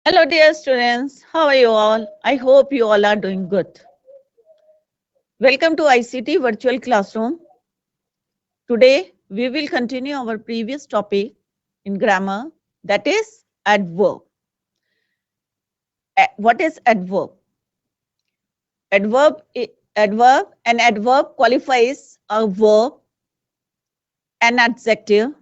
Hello, dear students. How are you all? I hope you all are doing good. Welcome to ICT Virtual Classroom. Today, we will continue our previous topic in grammar, that is adverb. What is adverb? An adverb qualifies a verb, an adjective,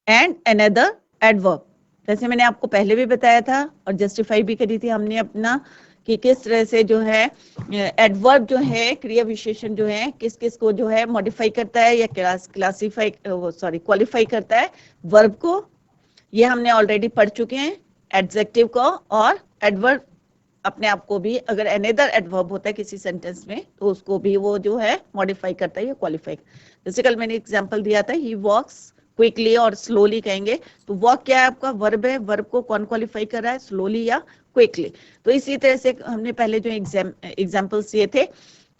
and another adverb. जैसे मैंने आपको पहले भी बताया था और justify भी करी थी हमने अपना कि किस तरह से जो है एडवर्ब जो है क्रिया विशेषण जो है किस किस को जो है मॉडिफाई करता है या क्वालिफाई करता है वर्ब को। ये हमने ऑलरेडी पढ़ चुके हैं। एडजेक्टिव को और एडवर्ब अपने आप को भी अगर अनदर एडवर्ब होता है किसी सेंटेंस में तो उसको भी वो जो है मॉडिफाई करता है या क्वालिफाई। जैसे कल मैंने एग्जांपल दिया था, ही वॉक्स क्विकली और स्लोली कहेंगे तो वॉक क्या है आपका वर्ब है, वर्ब को कौन क्वालिफाई कर रहा है, स्लोली या क्विकली। तो इसी तरह से हमने पहले जो एग्जाम्पल्स दिए थे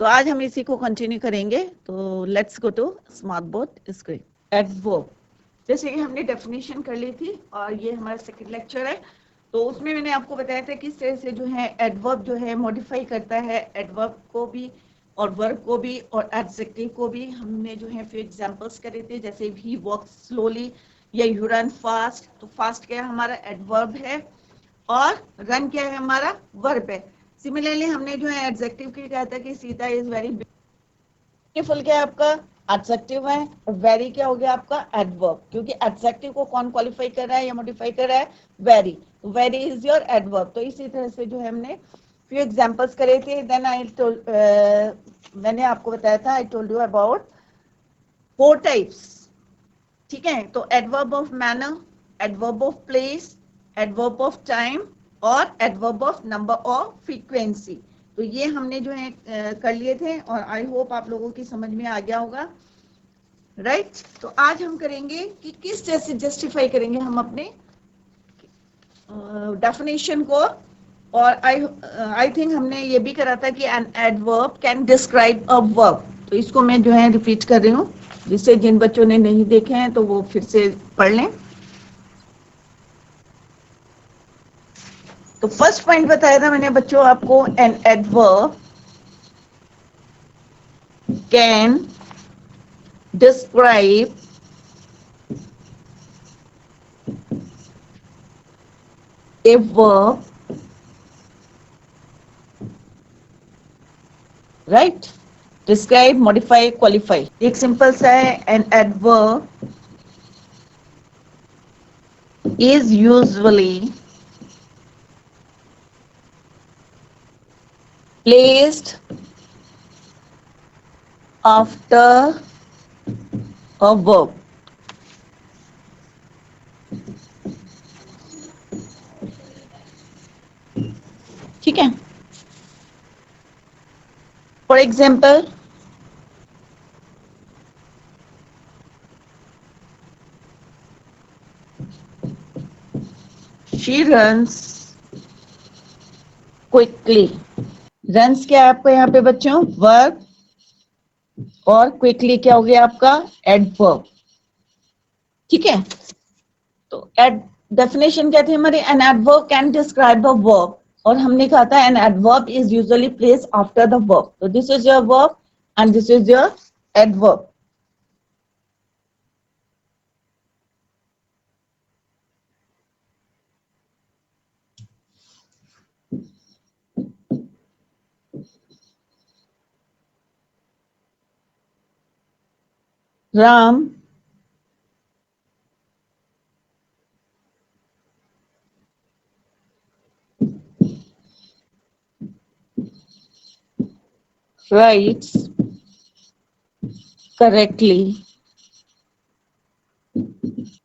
तो आज हम इसी को कंटिन्यू करेंगे। तो let's go to smart board screen. Adverb जैसे कि हमने डेफिनेशन कर ली थी और ये हमारा सेकंड लेक्चर है। तो उसमें मैंने आपको बताया था किस तरह से जो है एडवर्ब जो है मॉडिफाई करता है एडवर्ब को भी और वर्ब को भी और एडजेक्टिव को भी। हमने जो है फिर एग्जांपल्स करे थे, जैसे ही वॉक स्लोली या यू रन फास्ट। तो फास्ट क्या है हमारा एडवर्ब है और रन क्या है हमारा वर्ब है। सिमिलरली हमने जो है एडजेक्टिव के लिए कहा था कि सीता इज वेरी ब्यूटीफुल क्या है आपका एडजेक्टिव है और वेरी क्या हो गया आपका एडवर्ब, क्योंकि एडजेक्टिव को कौन क्वालिफाई कर रहा है या मॉडिफाई कर रहा है, वेरी। तो वेरी इज योर एडवर्ब। तो इसी तरह से जो है हमने फ्यू एग्जांपल्स करे थे। देन आई टोल्ड मैंने आपको बताया था, I told you about 4 types. ठीक है, तो adverb of manner, adverb of place, adverb of time और adverb of number of frequency. तो ये हमने जो है कर लिए थे और आई होप आप लोगों की समझ में आ गया होगा, राइट। तो आज हम करेंगे कि किस तरह से जस्टिफाई करेंगे हम अपने डेफिनेशन को। और आई थिंक हमने ये भी करा था कि N adverb can describe a verb. तो इसको मैं जो है रिपीट कर रही हूँ, जिससे जिन बच्चों ने नहीं देखे हैं तो वो फिर से पढ़ लें। तो फर्स्ट पॉइंट बताया था मैंने बच्चों आपको, N adverb can describe a verb, right. Describe, modify, qualify. एक सिंपल सा है, an adverb is usually placed after a verb. ठीक है, for example she runs quickly. Runs क्या है आपका यहाँ पे बच्चों, वर्ब, और क्विकली क्या हो गया आपका एडवर्ब। ठीक है, तो एड डेफिनेशन क्या थी हमारी, an adverb can describe a verb, और हमने कहा था an adverb is usually place after the verb. तो this is your verb and this is your adverb. Ram writes correctly.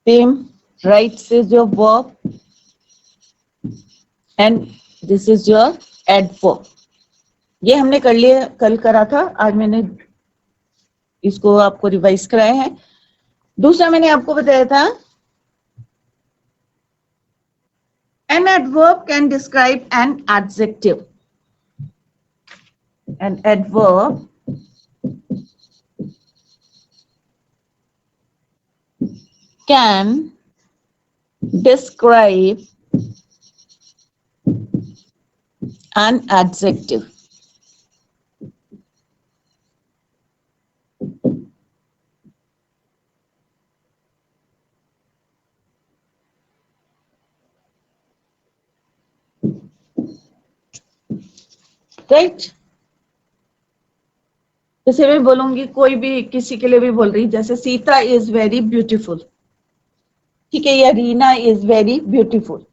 Tim writes is your verb and this is your adverb. ये हमने कर लिया, कल करा था, आज मैंने इसको आपको रिवाइज कराया है। दूसरा मैंने आपको बताया था, an adverb can describe an adjective. An adverb can describe an adjective. Right? जैसे मैं बोलूंगी, कोई भी किसी के लिए भी बोल रही, जैसे सीता इज वेरी ब्यूटीफुल, ठीक है, या Reena is very beautiful.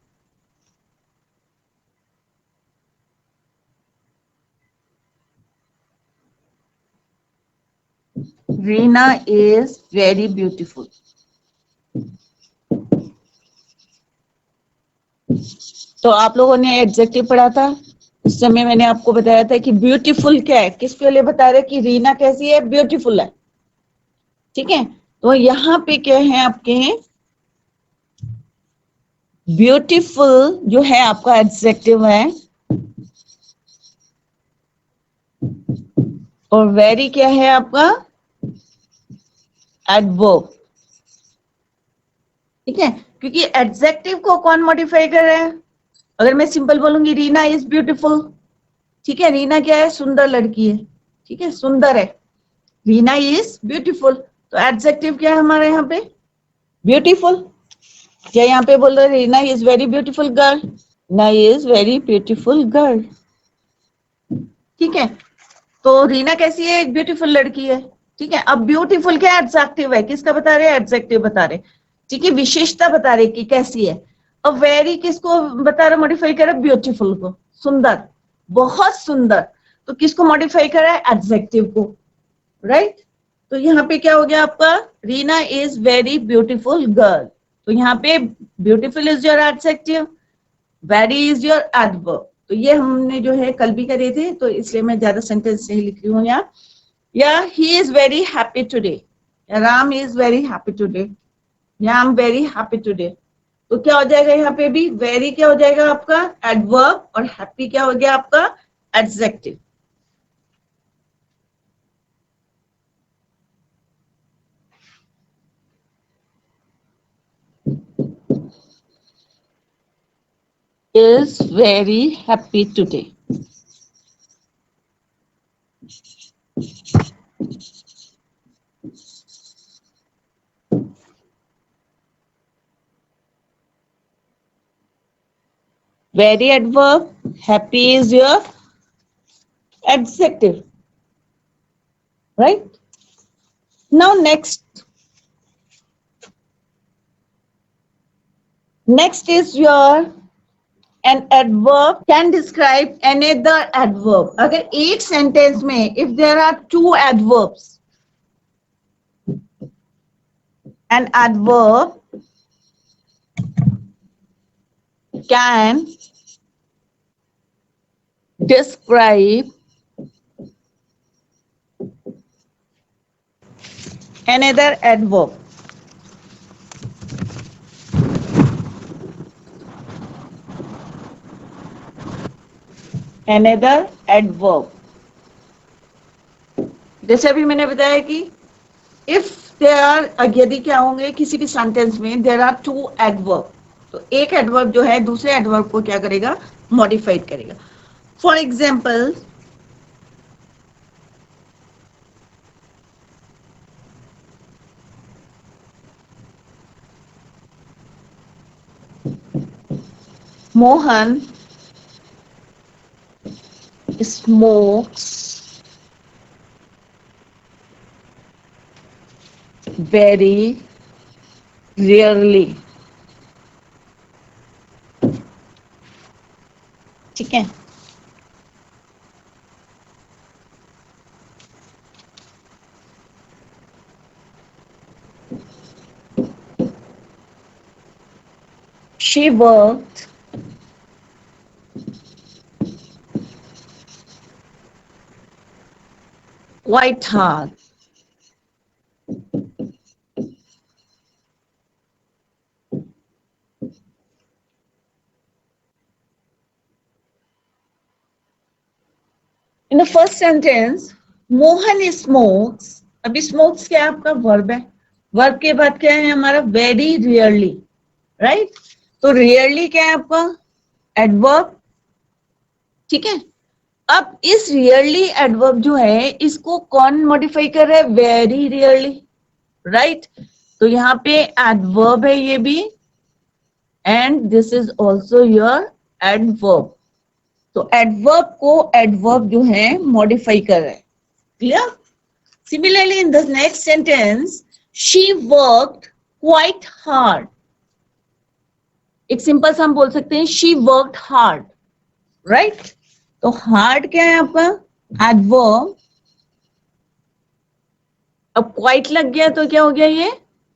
Reena is very beautiful. तो आप लोगों ने एडजेक्टिव पढ़ा था, उस समय मैंने आपको बताया था कि ब्यूटीफुल क्या है, किसके लिए बता रहे कि रीना कैसी है, ब्यूटीफुल है. ठीक है, तो यहाँ पे क्या है आपके, ब्यूटीफुल जो है आपका एडजेक्टिव है, और वेरी क्या है आपका एडवर्ब. ठीक है, क्योंकि एडजेक्टिव को कौन मॉडिफाई कर रहा है. अगर मैं सिंपल बोलूंगी रीना इज ब्यूटीफुल, ठीक है, रीना क्या है, सुंदर लड़की है, ठीक है, सुंदर है, रीना इज ब्यूटीफुल. तो एडजेक्टिव क्या है हमारे यहाँ पे, ब्यूटीफुल. क्या यहाँ पे बोल रहे Reena is very beautiful girl, Reena is very beautiful girl. ठीक है, तो रीना कैसी है, एक ब्यूटीफुल लड़की है. ठीक है, अब ब्यूटीफुल क्या एडजेक्टिव है, किसका बता रहे हैं, एडजेक्टिव बता रहे. ठीक है, विशेषता बता रहे कि कैसी है. अब वेरी किसको बता रहे, मॉडिफाई कर रहे, ब्यूटीफुल को, सुंदर, बहुत सुंदर. तो किसको मॉडिफाई कर रहा है, एडजेक्टिव को. राइट? तो यहाँ पे क्या हो गया आपका, Reena is very beautiful girl. तो यहाँ पे beautiful is your adjective, very is your adverb. तो ये हमने जो है कल भी करे थे, तो इसलिए मैं ज्यादा सेंटेंस नहीं लिख रही हूँ यहाँ. या he is very happy today, या Ram is very happy today, या I am very happy today. तो क्या हो जाएगा यहाँ पे भी, वेरी क्या हो जाएगा आपका एडवर्ब, और हैप्पी क्या हो गया आपका adjective. Is very happy today. Very adverb, happy is your adjective. Right? Now next is your an adverb can describe another adverb. अगर एक sentence में if there are two adverbs, an adverb can describe another adverb. Another adverb. जैसे अभी मैंने बताया कि if there are, यदि क्या होंगे किसी भी सेंटेंस में there are two adverb, तो एक एडवर्ब जो है दूसरे एडवर्ब को क्या करेगा, मॉडिफाइड करेगा. For example, Mohan smokes very rarely. ठीक है, she worked quite hard. In the first sentence, Mohan smokes. अभी smokes क्या है आपका वर्ब है, वर्ब के बाद क्या है हमारा, वेरी रियरली. राइट? तो रियरली क्या है आपका एडवर्ब, ठीक है। अब इस रियरली एडवर्ब जो है इसको कौन मॉडिफाई कर रहा है? Very rarely, right. तो यहाँ पे एडवर्ब है ये भी, and this is also your adverb. तो एडवर्ब को एडवर्ब जो है मॉडिफाई कर रहा है। Clear? Similarly in the next sentence, she worked quite hard. एक सिंपल सा हम बोल सकते हैं शी वर्कड हार्ड, राइट। तो हार्ड क्या है आपका? एडवर्ब। अब क्वाइट लग गया तो क्या हो गया ये?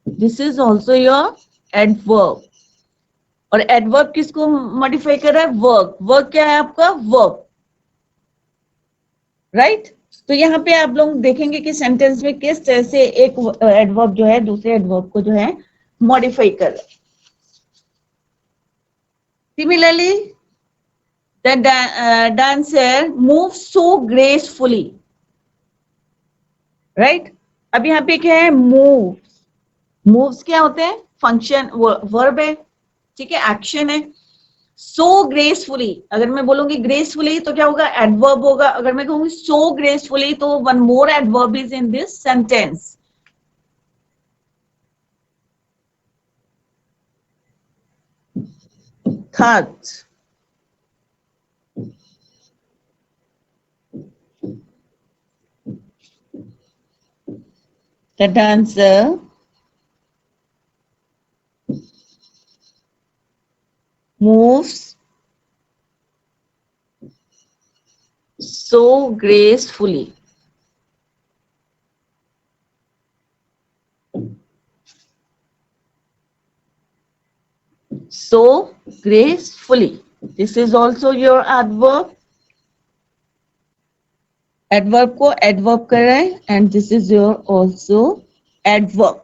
This is also your adverb. और एडवर्ब किसको मॉडिफाई कर रहा है? वर्क। वर्क क्या है आपका? Work, right. तो यहाँ पे आप लोग देखेंगे कि सेंटेंस में किस तरह से एक एडवर्ब जो है दूसरे एडवर्ब को जो है मॉडिफाई कर रहा है। Similarly the dancer move so gracefully, right. अब यहाँ पे क्या है? मूव। मूव्स क्या होते हैं? फंक्शन, वर्ब है, ठीक है, एक्शन है। सो ग्रेसफुली, अगर मैं बोलूंगी ग्रेसफुली तो क्या होगा? एडवर्ब होगा। अगर मैं कहूंगी सो ग्रेसफुली तो one more adverb is in this sentence. Third, the dancer moves so gracefully. So gracefully. This is also your adverb. Adverb को adverb कर रहा है, and this is your also adverb.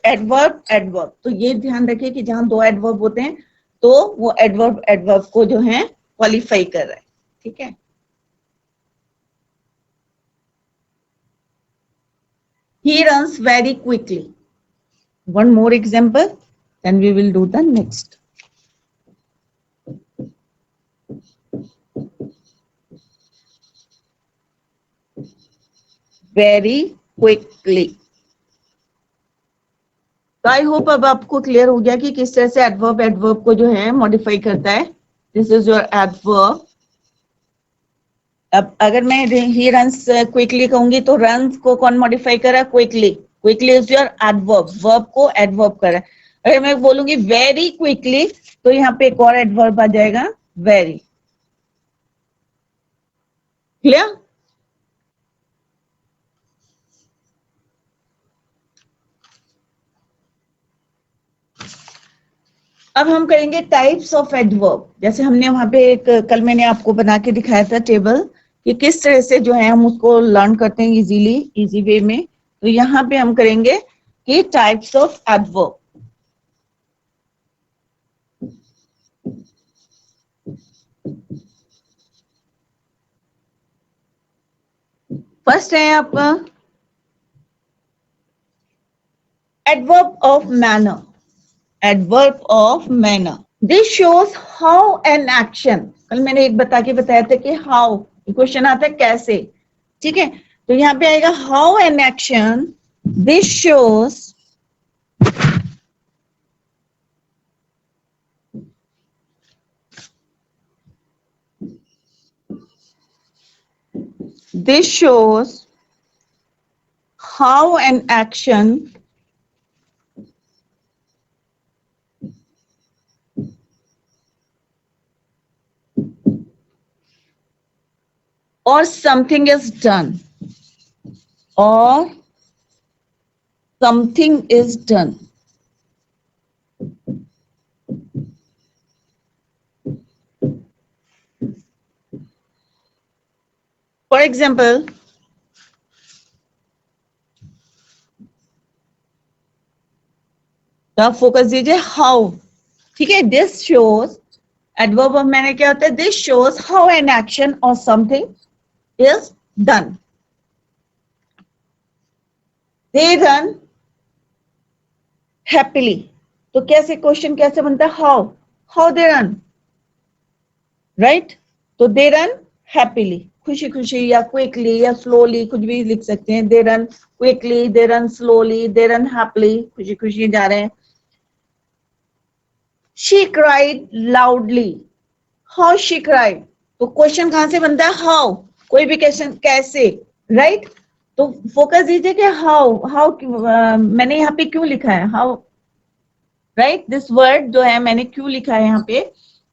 Adverb adverb, तो ये ध्यान रखिए कि जहां दो एडवर्ब होते हैं तो वो एडवर्ब एडवर्ब को जो है क्वालिफाई कर रहा है, ठीक है। He runs very quickly. One more example, then we will do the next. Very quickly. तो आई होप अब आपको क्लियर हो गया कि किस तरह से एडवर्ब एडवर्ब को जो है मॉडिफाई करता है। This is your adverb. अब अगर मैं ही रन्स क्विकली कहूंगी तो रन्स को कौन मॉडिफाई कर रहा है? Quickly. Quickly is your adverb, verb को एडवर्ब कर रहा है। अगर मैं बोलूंगी वेरी क्विकली तो यहाँ पे एक और एडवर्ब आ जाएगा, वेरी। क्लियर? अब हम करेंगे टाइप्स ऑफ एडवर्ब। जैसे हमने वहां पे एक कल मैंने आपको बना के दिखाया था टेबल कि किस तरह से जो है हम उसको लर्न करते हैं इजीली, इजी वे में। तो यहाँ पे हम करेंगे कि टाइप्स ऑफ एडवर्ब। फर्स्ट है आपका adverb of manner. Adverb of manner, this shows how an action. कल मैंने एक बता के बताया था कि हाउ, क्वेश्चन आता है कैसे, ठीक है। तो यहाँ पे आएगा how an action, this shows how an action or something is done, or something is done. For example, तो फोकस दीजिए हाउ, ठीक है। दिस शोज, एडवर्ब ऑफ मैंने क्या होता है? This shows how an action और something is done. They run happily, तो कैसे क्वेश्चन कैसे बनता है? How, how they run, right. तो दे रन हैप्पीली, खुशी खुशी या क्विकली या स्लोली, कुछ भी लिख सकते हैं. They run quickly, they run slowly, they run happily, खुशी खुशी जा रहे हैं. She cried loudly. How she cried, तो क्वेश्चन कहां से बनता है? हाउ. कोई भी क्वेश्चन कैसे, राइट? तो फोकस दीजिए कि हाउ. हाउ मैंने यहाँ पे क्यों लिखा है हाउ, राइट? दिस वर्ड जो है मैंने क्यों लिखा है यहाँ पे,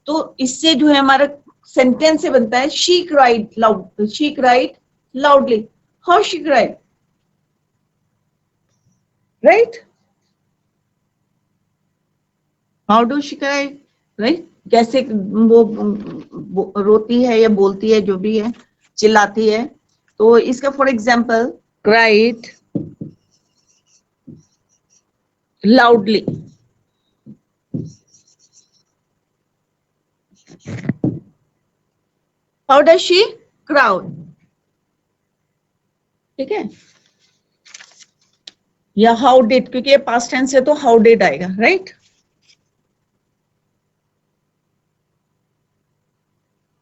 तो इससे जो है हमारा सेंटेंस से बनता है she cried loud, she cried loudly. How she cried, right? How do she cry, right? कैसे वो रोती है या बोलती है, जो भी है, चिल्लाती है. तो इसका for example, cried loudly. How does she crowd, ठीक है? या हाउ डिड, क्योंकि ये पास्ट टेंस है तो हाउ डिड आएगा, right?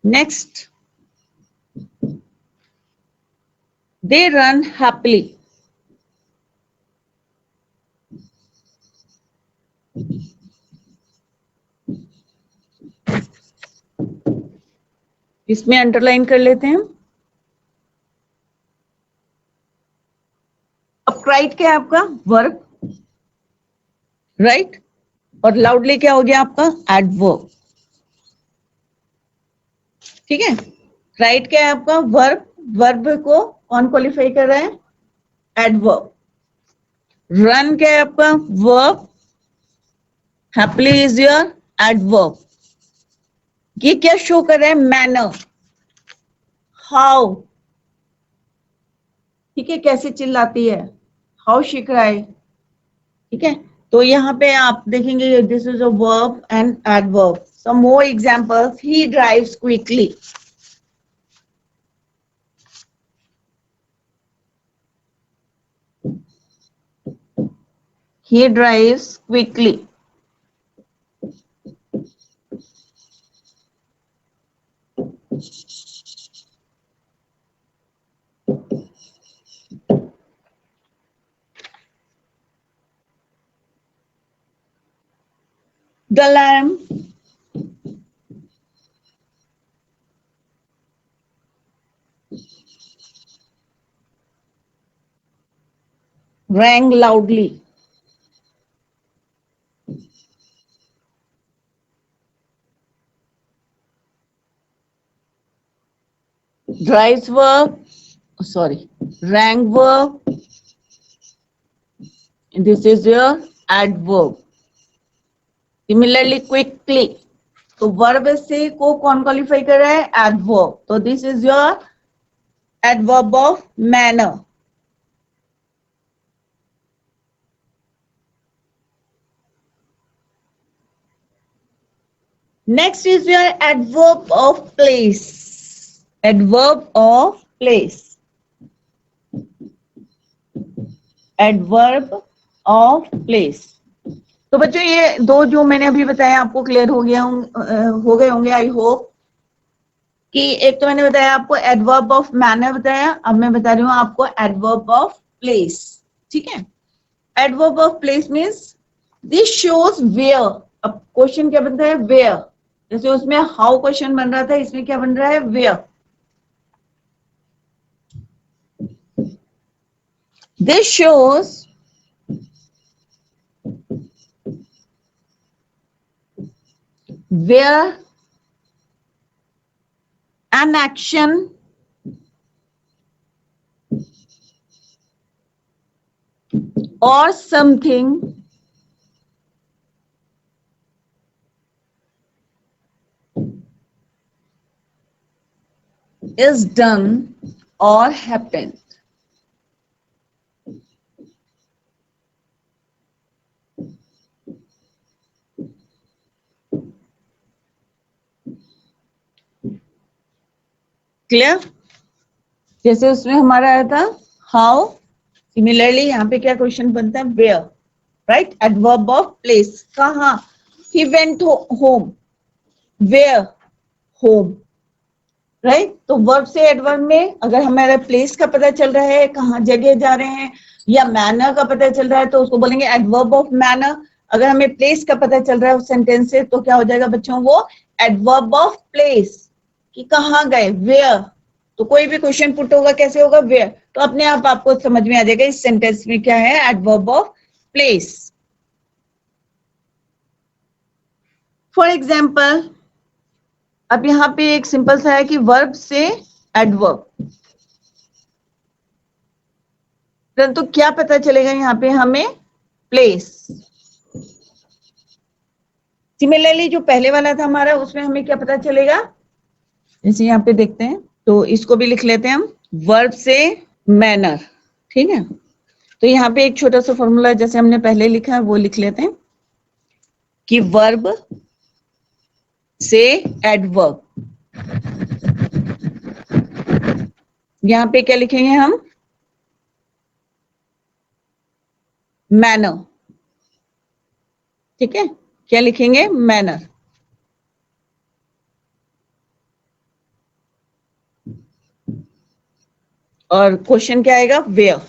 Next, they run happily. इसमें अंडरलाइन कर लेते हैं. अब क्राइड क्या है आपका? Verb, right? और लाउडली क्या हो गया आपका? एडवर्ब, ठीक है? क्राइड क्या है आपका? वर्ब. वर्ब को कौन क्वालिफाई कर रहा है? एडवर्ब. रन क्या है आपका? Verb. Happily is your adverb. ये क्या शो कर रहा है? मैनर, हाउ, ठीक है? कैसे चिल्लाती है, हाउ शी क्राई, ठीक है? तो यहाँ पे आप देखेंगे this is a verb and adverb. Some more examples, he drives quickly. He drives quickly. The lamb rang loudly. Drives verb, sorry, rang verb. This is your adverb. Similarly, quickly. तो verb से को कौन qualify कर रहा है? Adverb. तो this is your adverb of manner. Next is your adverb of place. Adverb of place. Adverb of place. तो बच्चों ये दो जो मैंने अभी बताया आपको क्लियर हो गए होंगे आई होप. कि एक तो मैंने बताया आपको एडवर्ब ऑफ मैनर बताया, अब मैं बता रही हूँ आपको एडवर्ब ऑफ प्लेस, ठीक है? Adverb of place means this shows where. अब क्वेश्चन क्या बनता है? वेयर. जैसे उसमें हाउ क्वेश्चन बन रहा था, इसमें क्या बन रहा है? Where. This shows where an action or something is done or happened. Clear? जैसे उसमें हमारा आया था हाउ, सिमिलरली यहाँ पे क्या क्वेश्चन बनता है? Where, right? Adverb of place. कहाँ? He went home. Where? Home, right. तो वर्ब से एडवर्ब में अगर हमारे प्लेस का पता चल रहा है, कहाँ जगह जा रहे हैं, या मैनर का पता चल रहा है तो उसको बोलेंगे एडवर्ब ऑफ मैनर। अगर हमें प्लेस का पता चल रहा है उस सेंटेंस से तो क्या हो जाएगा बच्चों, वो एडवर्ब ऑफ प्लेस, कि कहाँ गए, वेयर। तो कोई भी क्वेश्चन पुट होगा कैसे होगा, वेयर, तो अपने आप आपको समझ में आ जाएगा इस सेंटेंस में क्या है, adverb of place. For example अब यहाँ पे एक सिंपल सा है कि वर्ब से एडवर्ब, परंतु क्या पता चलेगा यहाँ पे हमें, प्लेस। सिमिलरली जो पहले वाला था हमारा उसमें हमें क्या पता चलेगा, जैसे यहाँ पे देखते हैं, तो इसको भी लिख लेते हैं हम, वर्ब से मैनर। ठीक है, तो यहाँ पे एक छोटा सा फॉर्मूला जैसे हमने पहले लिखा है वो लिख लेते हैं कि वर्ब से एडवर्ब, यहाँ पे क्या लिखेंगे हम, मैनर। ठीक है, क्या लिखेंगे, मैनर। और क्वेश्चन क्या आएगा, वेयर।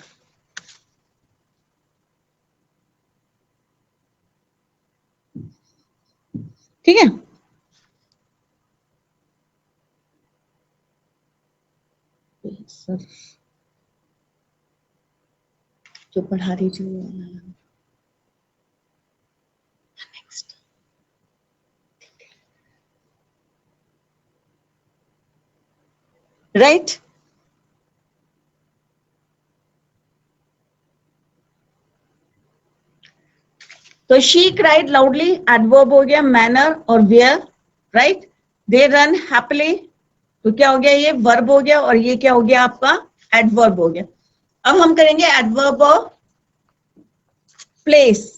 ठीक है, सर जो पढ़ा रही थी वो नेक्स्ट। राइट, तो शी क्राइड लाउडली, एडवर्ब हो गया, मैनर और where. Right, they run happily, तो क्या हो गया, ये वर्ब हो गया, और ये क्या हो गया आपका, एडवर्ब हो गया। अब हम करेंगे एडवर्ब ऑफ प्लेस।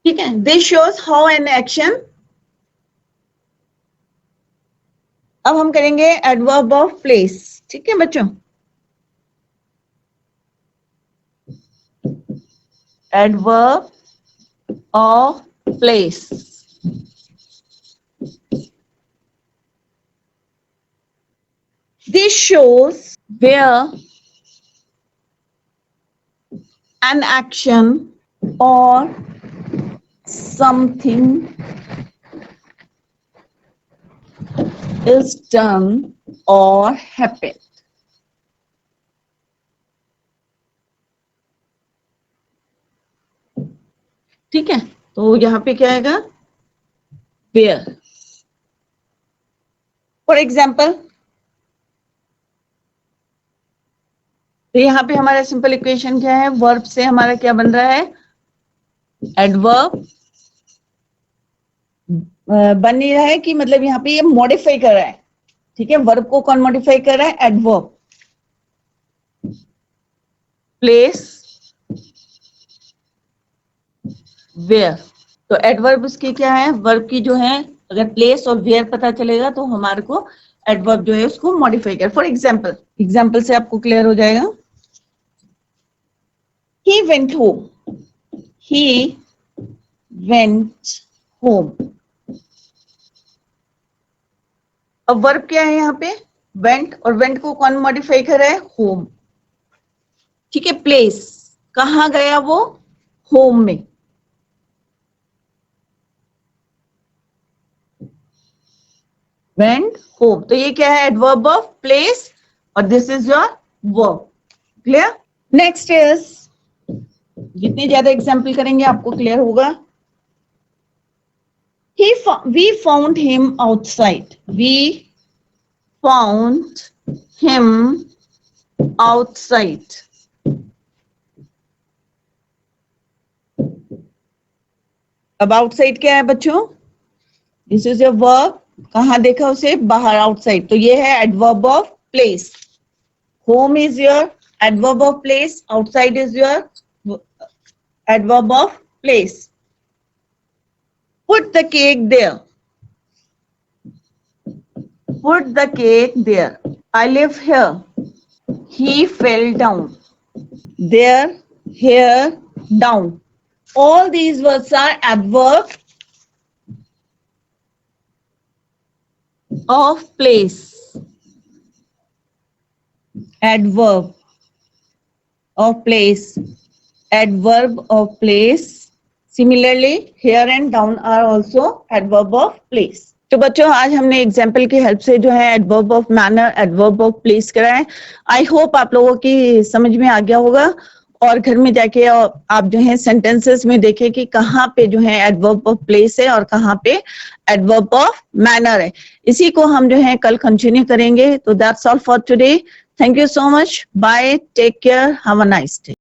ठीक है, this shows how an action. अब हम करेंगे एडवर्ब ऑफ प्लेस। ठीक है बच्चों, adverb of place. This shows where an action or something is done or happened. ठीक है, तो यहाँ पे क्या आएगा, where। फॉर एग्जाम्पल, तो यहाँ पे हमारा सिंपल इक्वेशन क्या है, वर्ब से हमारा क्या बन रहा है, एडवर्ब बन नहीं रहा है, कि मतलब यहाँ पे ये मॉडिफाई कर रहा है। ठीक है, वर्ब को कौन मॉडिफाई कर रहा है, एडवर्ब। प्लेस, वेयर, तो एडवर्ब उसकी क्या है, वर्ब की जो है, अगर प्लेस और वेयर पता चलेगा तो हमारे को एडवर्ब जो है उसको मॉडिफाई कर। फॉर एग्जाम्पल, एग्जाम्पल से आपको क्लियर हो जाएगा। He went home. He went home. अब वर्ब क्या है यहाँ पे, वेंट, और वेंट को कौन मॉडिफाई कर रहा है, होम। ठीक है, प्लेस, कहाँ गया वो, होम में। वेंट होम, तो ये क्या है, एडवर्ब ऑफ प्लेस, और this is your verb. Clear. Next is, जितने ज्यादा एग्जाम्पल करेंगे आपको क्लियर होगा। We found him outside. We found him outside. अब आउटसाइड क्या है बच्चों, दिस इज योर वर्ब, कहां देखा उसे, बाहर, आउटसाइड, तो ये है adverb of place. Home is your adverb of place, outside is your adverb of place. Put the cake there. put the cake there. I live here. He fell down. There, here, down. All these words are adverb of place. Adverb of place. Adverb of place. Similarly, here and down are also adverb of place. तो बच्चों आज हमने example की help से जो है adverb of manner, adverb of place करा है. आई होप आप लोगों की समझ में आ गया होगा और घर में जाके आप जो है सेंटेंसेस में देखें कि कहाँ पे जो है एडवर्ब ऑफ प्लेस है और कहाँ पे एडवर्ब ऑफ मैनर है. इसी को हम जो है कल कंटिन्यू करेंगे. तो that's all for today. Thank you so much. Bye. Take care. Have a nice day.